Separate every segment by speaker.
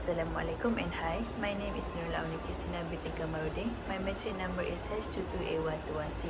Speaker 1: Assalamualaikum and hi, my name is Nurul Aunikisina binti Kamarudin. My metric number is H2280121C.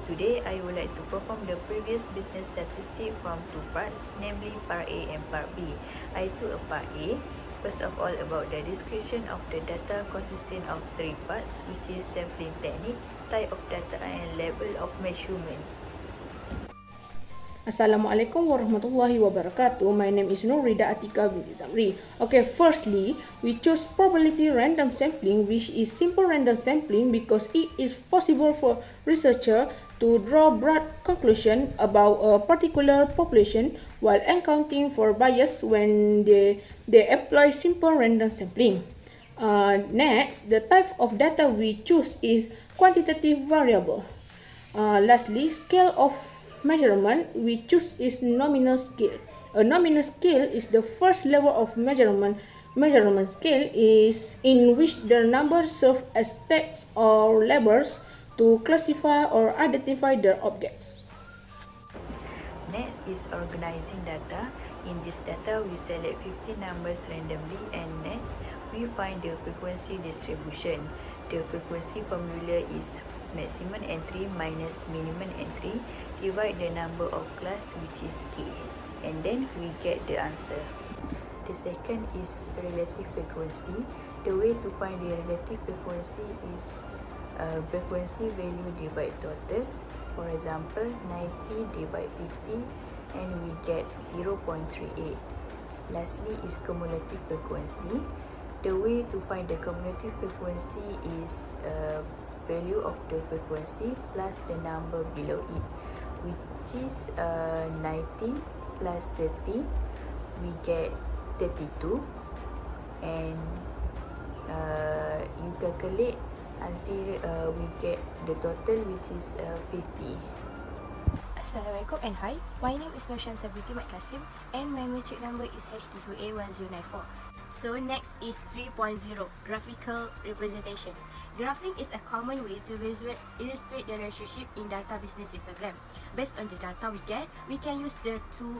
Speaker 1: Today, I would like to perform the previous business statistic from two parts, namely part A and part B. I took a part A. First of all, about the description of the data consisting of three parts, which is sampling techniques, type of data and level of measurement.
Speaker 2: Assalamualaikum warahmatullahi wabarakatuh. My name is Nurrida Atika binti Zamri. Okay, firstly, we choose probability random sampling, which is simple random sampling because it is possible for researcher to draw broad conclusion about a particular population while accounting for bias when they apply simple random sampling. Next, the type of data we choose is quantitative variable. Lastly, scale of measurement we choose is nominal scale. A nominal scale is the first level of measurement scale is in which the numbers serve as tags or labels to classify or identify the objects.
Speaker 1: Next is organizing data. In this data, we select 50 numbers randomly, and next, we find the frequency distribution. The frequency formula is maximum entry minus minimum entry, divide the number of class, which is k, and then we get the answer. The second is relative frequency. The way to find the relative frequency is frequency value divide total. For example, 90 divide 50, and we get 0.38. Lastly is cumulative frequency. The way to find the cumulative frequency is value of the frequency plus the number below it, which is 19 plus 30, we get 32, and you calculate until we get the total, which is 50.
Speaker 3: Assalamualaikum and hi, my name is Noshan Sabiti Mat Kasim and my metric number is H2281094. So next is 3.0, graphical representation. Graphing is a common way to illustrate the relationship in data business histogram. Based on the data we get, we can use the two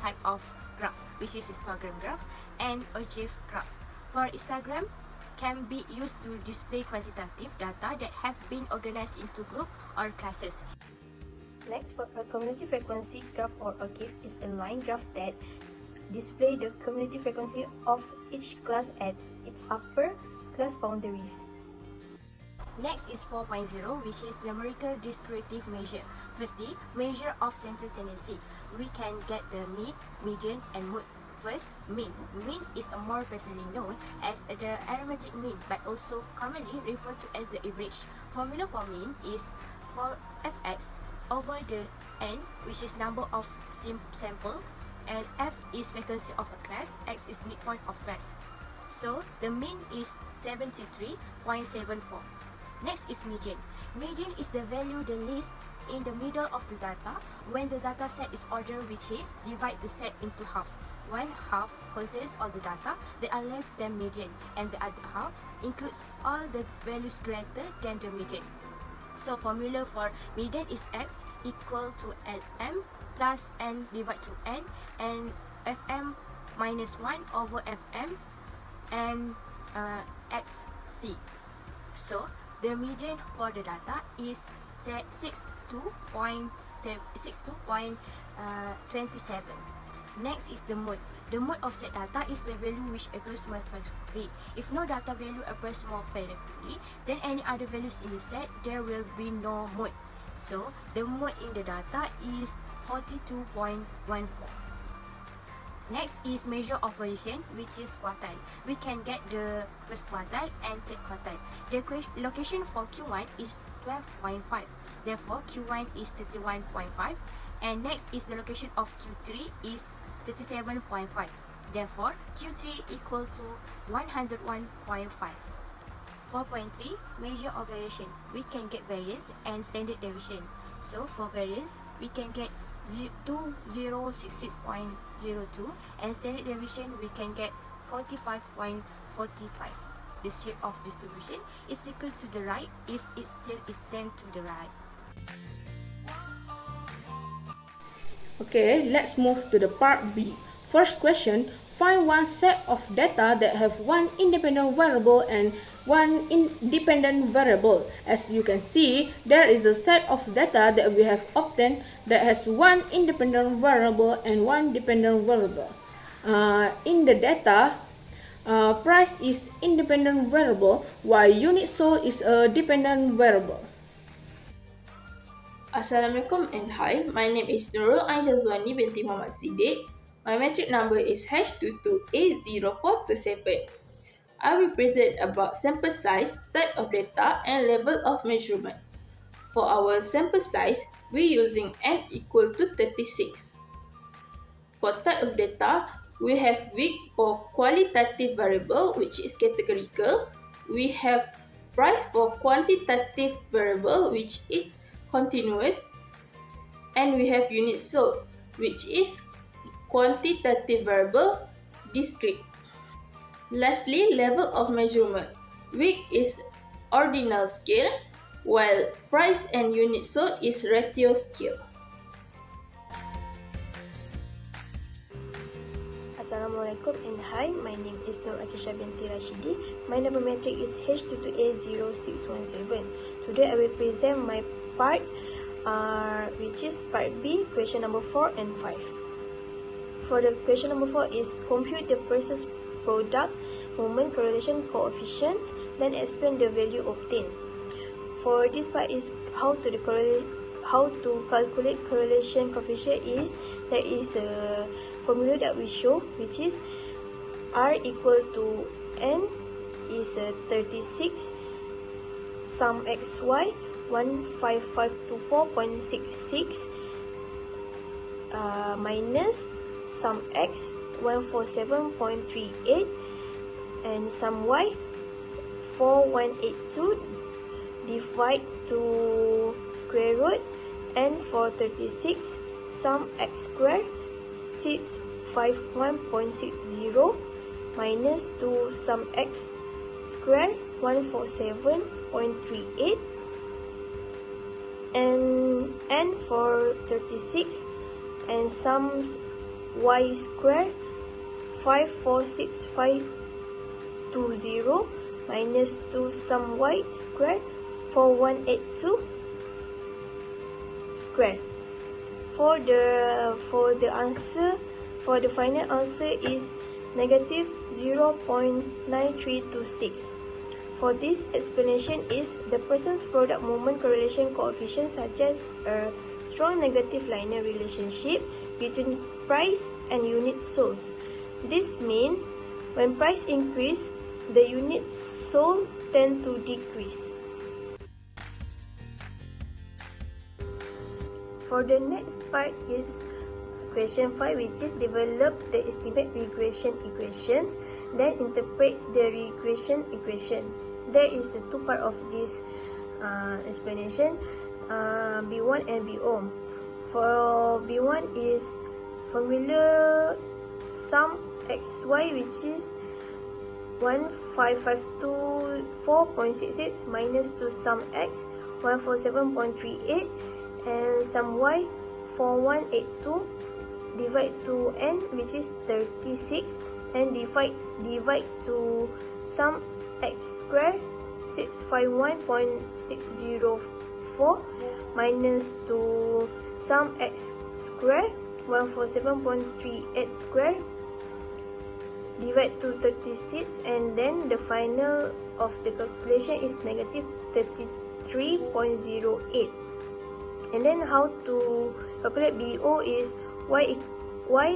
Speaker 3: type of graph, which is histogram graph and ogive graph. For histogram, can be used to display quantitative data that have been organized into group or classes.
Speaker 4: Next, for a cumulative frequency graph or ogive is a line graph that display the cumulative frequency of each class at its upper class boundaries.
Speaker 3: Next is 4.0, which is numerical descriptive measure. Firstly, measure of central tendency. We can get the mean, median, and mode. First, mean. Mean is more personally known as the arithmetic mean, but also commonly referred to as the average. Formula for mean is for fx over the n, which is number of sample, and f is frequency of a class, x is midpoint of class. So the mean is 73.74. Next is median. Median is the value the least in the middle of the data when the data set is ordered, which is divide the set into half. One half contains all the data that are less than median, and the other half includes all the values greater than the median. So formula for median is x equal to lm plus n divided to n, and fm minus 1 over fm and xc. So the median for the data is 62.27. Next is the mode. The mode of set data is the value which occurs more frequently. If no data value occurs more frequently than any other values in the set, there will be no mode. So the mode in the data is 42.14. Next is measure of position, which is quartile. We can get the first quartile and third quartile. The location for Q1 is 12.5. Therefore, Q1 is 31.5. And next is the location of Q3 is 37.5. Therefore, Q3 equal to 101.5. 4.3, measure of variation. We can get variance and standard deviation. So for variance, we can get 2066.02, and standard deviation we can get 45.45. The shape of distribution is equal to the right if it still extends to the right.
Speaker 2: Okay, let's move to the part B. First question, find one set of data that have one independent variable and one independent variable. As you can see, there is a set of data that we have obtained that has one independent variable and one dependent variable. In the data, price is independent variable while unit sold is a dependent variable.
Speaker 5: Assalamualaikum and hi, my name is Nurul Aizazwani binti Muhammad Siddiq. My metric number is H2280427. I will present about sample size, type of data and level of measurement. For our sample size, we using n equal to 36. For type of data, we have week for qualitative variable which is categorical. We have price for quantitative variable which is continuous, and we have unit sold which is quantitative variable discrete. Lastly, level of measurement. Week is ordinal scale while price and unit sold is ratio scale.
Speaker 4: Assalamualaikum and hi, my name is Nur Akisha binti Rashidi. My number metric is H2280617. Today I will present my part which is part B, question number 4 and 5. For the question number 4 is compute the person's product moment correlation coefficients, then explain the value obtained. For this part is how to calculate correlation coefficient is there is a formula that we show which is R equal to N is 36 sum XY 15524.66 minus sum X 147.38 and sum Y 4182 divide to square root, and for 36 sum X square 651.60 minus 2 sum X square 147.38 and for 36 and sums Y square 546520 minus 2 sum Y square 4182 square. For the answer, for the final answer is negative 0.9326. For this explanation is the person's product moment correlation coefficient suggests a strong negative linear relationship between price and unit sold. This means when price increase, the units sold tend to decrease. For the next part is question 5, which is develop the estimate regression equations, then interpret the regression equation. There is a two part of this explanation, B1 and B0. For B1 is formula sum XY which is 15524.66 minus 2 sum X 147.38 and sum Y 4182 divide to N which is 36 and divide to sum X square 651.604 minus to sum X square 147.38 square divide to 36, and then the final of the calculation is negative 33.08. And then how to calculate BO is y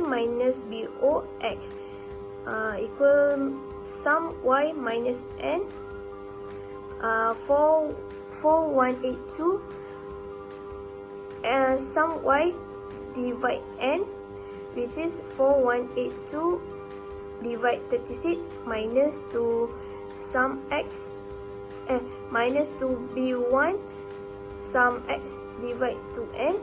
Speaker 4: minus BOX equal sum Y minus N 4182 and sum Y divide N which is 4182 divide 36 minus to sum X minus to B1 sum X divide to N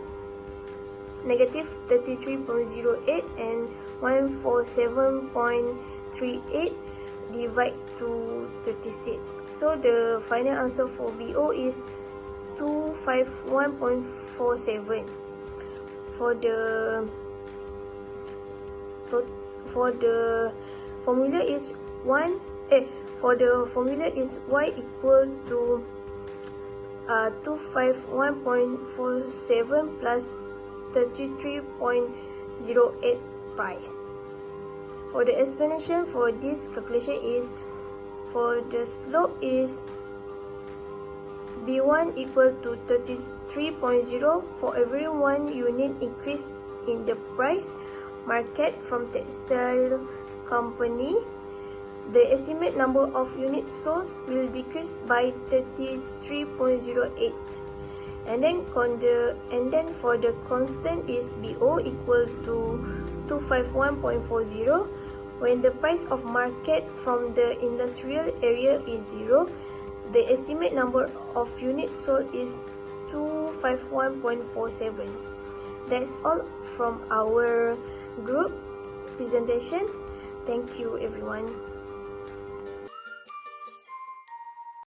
Speaker 4: negative 33.08 and 147.38 divide to 36. So the final answer for BO is 251.47. For the for the formula is y equal to 251.47 plus 33.08 price. For the explanation for this calculation is, for the slope is B1 equal to 33.0 for every 1 unit increase in the price market from textile company. The estimate number of units sold will decrease by 33.08. And then for the constant is BO equal to 251.40. When the price of market from the industrial area is 0, the estimate number of units sold is 251.47. That's all from our group presentation. Thank you everyone.